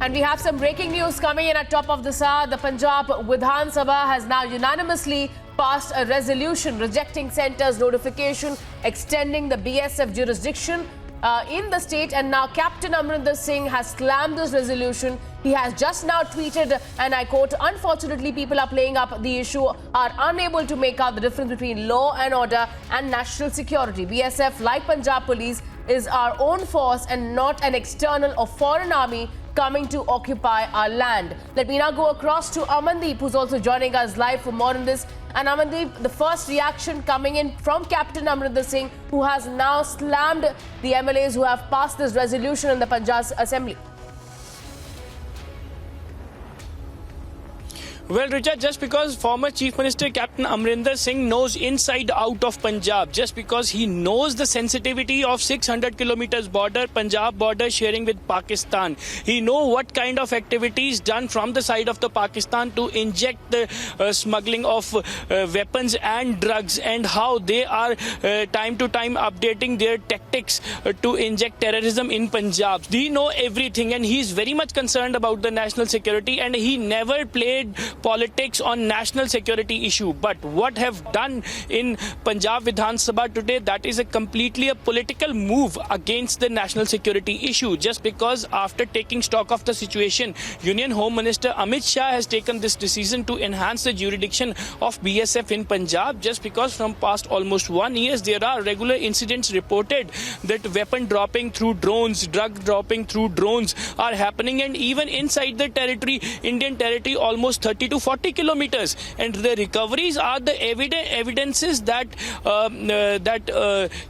And we have some breaking news coming in at top of this hour. The Punjab Vidhan Sabha has now unanimously passed a resolution rejecting centre's notification extending the BSF jurisdiction in the state, and now Captain Amarinder Singh has slammed this resolution. He has just now tweeted, and I quote, "Unfortunately, people are playing up the issue, are unable to make out the difference between law and order and national security. BSF, like Punjab Police, is our own force and not an external or foreign army coming to occupy our land." Let me now go across to Amandeep, who's also joining us live for more on this. And Amandeep, the first reaction coming in from Captain Amarinder Singh, who has now slammed the MLAs who have passed this resolution in the Punjab Assembly. Well, Richard, just because former Chief Minister Captain Amarinder Singh knows inside out of Punjab, just because he knows the sensitivity of 600 kilometers border, Punjab border sharing with Pakistan, he knows what kind of activities done from the side of the Pakistan to inject the smuggling of weapons and drugs, and how they are time to time updating their tactics to inject terrorism in Punjab. He know everything, and he is very much concerned about the national security, and he never played politics on national security issue. But what have done in Punjab Vidhan Sabha today, that is a completely a political move against the national security issue. Just because after taking stock of the situation, Union Home Minister Amit Shah has taken this decision to enhance the jurisdiction of BSF in Punjab, just because from past almost 1 year there are regular incidents reported that weapon dropping through drones, drug dropping through drones are happening, and even inside the territory, Indian territory, almost 30 to 40 kilometers, and the recoveries are the evidences that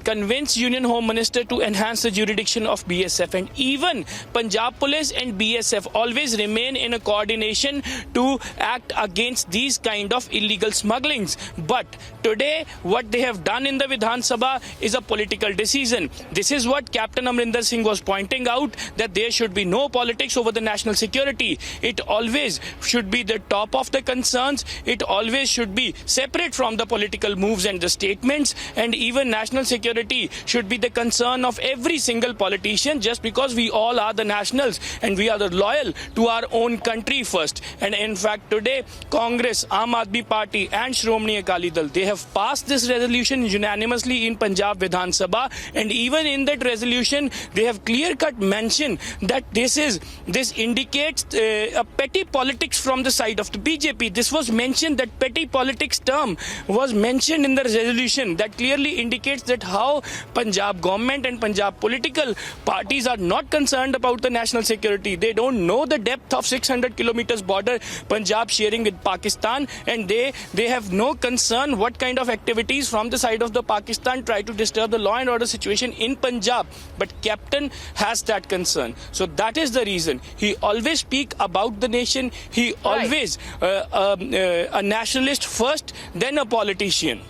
convince Union Home Minister to enhance the jurisdiction of BSF. And even Punjab Police and BSF always remain in a coordination to act against these kind of illegal smugglings. But today what they have done in the Vidhan Sabha is a political decision. This is what Captain Amarinder Singh was pointing out, that there should be no politics over the national security. It always should be the top of the concerns. It always should be separate from the political moves and the statements, and even national security should be the concern of every single politician, just because we all are the nationals and we are the loyal to our own country first. And in fact today Congress, Aam Aadmi Party and Shromani Akali Dal, they have passed this resolution unanimously in Punjab Vidhan Sabha, and even in that resolution they have clear-cut mentioned that this indicates a petty politics from the side of the BJP. This was mentioned, that petty politics term was mentioned in the resolution. That clearly indicates that how Punjab government and Punjab political parties are not concerned about the national security. They don't know the depth of 600 kilometers border Punjab sharing with Pakistan, and they have no concern what kind of activities from the side of the Pakistan try to disturb the law and order situation in Punjab. But Captain has that concern. So that is the reason he always speak about the nation. He always a nationalist first, then a politician.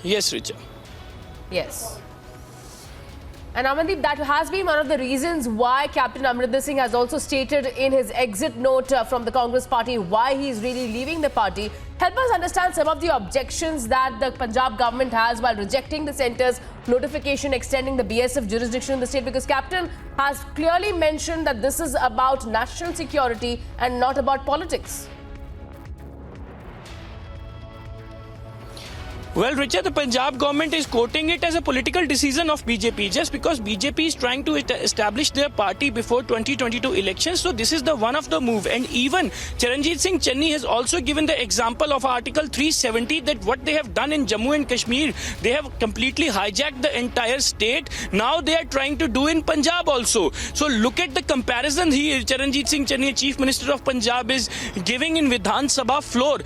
Yes, Richa. Yes. And Amandeep, that has been one of the reasons why Captain Amarinder Singh has also stated in his exit note from the Congress party why he is really leaving the party. Help us understand some of the objections that the Punjab government has while rejecting the centre's notification extending the BSF jurisdiction in the state, because Captain has clearly mentioned that this is about national security and not about politics. Well, Richard, the Punjab government is quoting it as a political decision of BJP, just because BJP is trying to establish their party before 2022 elections. So this is the one of the move. And even Charanjit Singh Channi has also given the example of Article 370, that what they have done in Jammu and Kashmir, they have completely hijacked the entire state. Now they are trying to do in Punjab also. So look at the comparison here. Charanjit Singh Channi, Chief Minister of Punjab, is giving in Vidhan Sabha floor,